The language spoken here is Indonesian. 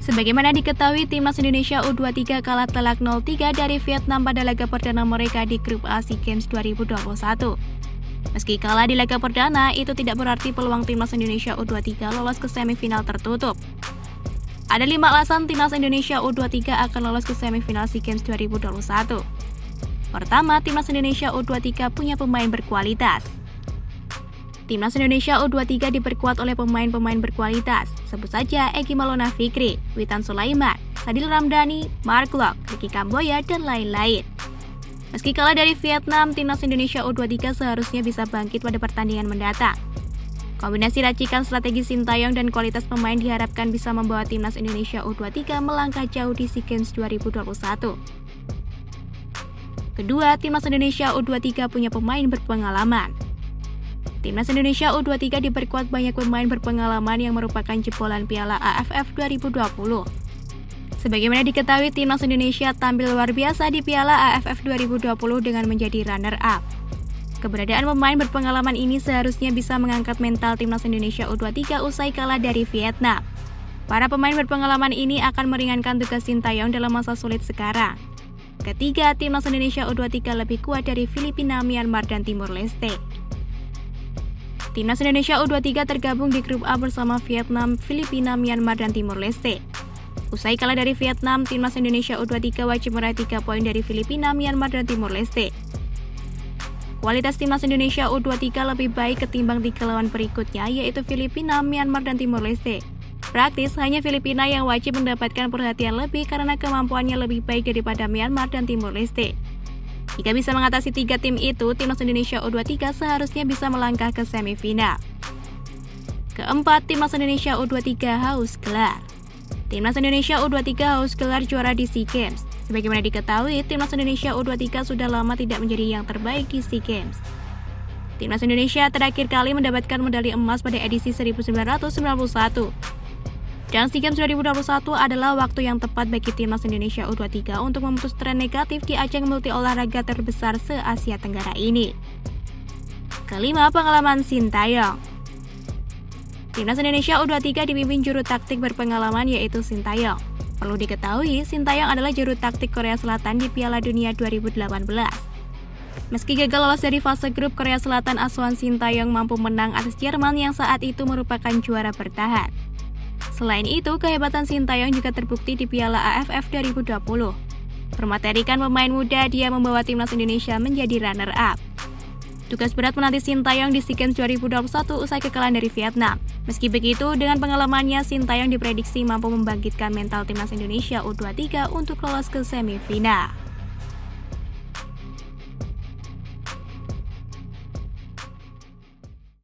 Sebagaimana diketahui, Timnas Indonesia U23 kalah telak 0-3 dari Vietnam pada laga perdana mereka di Grup A SEA Games 2021. Meski kalah di laga perdana, itu tidak berarti peluang Timnas Indonesia U23 lolos ke semifinal tertutup. Ada 5 alasan Timnas Indonesia U23 akan lolos ke semifinal SEA Games 2021. Pertama, Timnas Indonesia U23 punya pemain berkualitas. Timnas Indonesia U23 diperkuat oleh pemain-pemain berkualitas, sebut saja Egy Maulana Fikri, Witan Sulaiman, Sadil Ramdhani, Mark Klok, Ricky Kamboya, dan lain-lain. Meski kalah dari Vietnam, Timnas Indonesia U23 seharusnya bisa bangkit pada pertandingan mendatang. Kombinasi racikan strategi Sintayong dan kualitas pemain diharapkan bisa membawa Timnas Indonesia U23 melangkah jauh di SEA Games 2021. Kedua, Timnas Indonesia U23 punya pemain berpengalaman. Timnas Indonesia U23 diperkuat banyak pemain berpengalaman yang merupakan jebolan Piala AFF 2020. Sebagaimana diketahui, Timnas Indonesia tampil luar biasa di Piala AFF 2020 dengan menjadi runner-up. Keberadaan pemain berpengalaman ini seharusnya bisa mengangkat mental Timnas Indonesia U23 usai kalah dari Vietnam. Para pemain berpengalaman ini akan meringankan tugas Sintayong dalam masa sulit sekarang. Ketiga, Timnas Indonesia U23 lebih kuat dari Filipina, Myanmar, dan Timor Leste. Timnas Indonesia U23 tergabung di Grup A bersama Vietnam, Filipina, Myanmar, dan Timor Leste. Usai kalah dari Vietnam, Timnas Indonesia U23 wajib meraih 3 poin dari Filipina, Myanmar, dan Timor Leste. Kualitas Timnas Indonesia U23 lebih baik ketimbang 3 lawan berikutnya, yaitu Filipina, Myanmar, dan Timor Leste. Praktis, hanya Filipina yang wajib mendapatkan perhatian lebih karena kemampuannya lebih baik daripada Myanmar dan Timor Leste. Jika bisa mengatasi 3 tim itu, Timnas Indonesia U23 seharusnya bisa melangkah ke semifinal. Keempat, Timnas Indonesia U23 haus gelar. Timnas Indonesia U23 haus gelar juara di SEA Games. Sebagaimana diketahui, Timnas Indonesia U23 sudah lama tidak menjadi yang terbaik di SEA Games. Timnas Indonesia terakhir kali mendapatkan medali emas pada edisi 1991. Dan SEA Games 2021 adalah waktu yang tepat bagi Timnas Indonesia U23 untuk memutus tren negatif di ajang multi olahraga terbesar se-Asia Tenggara ini. Kelima, pengalaman Sintayong. Timnas Indonesia U23 dipimpin juru taktik berpengalaman yaitu Sintayong. Perlu diketahui, Sintayong adalah juru taktik Korea Selatan di Piala Dunia 2018. Meski gagal lolos dari fase grup, Korea Selatan asuhan Sintayong mampu menang atas Jerman yang saat itu merupakan juara bertahan. Selain itu, kehebatan Sintayong juga terbukti di Piala AFF 2020. Bermaterikan pemain muda, dia membawa Timnas Indonesia menjadi runner-up. Tugas berat menanti Sintayong di SEA Games 2021 usai kekalahan dari Vietnam. Meski begitu, dengan pengalamannya, Sintayong diprediksi mampu membangkitkan mental Timnas Indonesia U23 untuk lolos ke semifinal.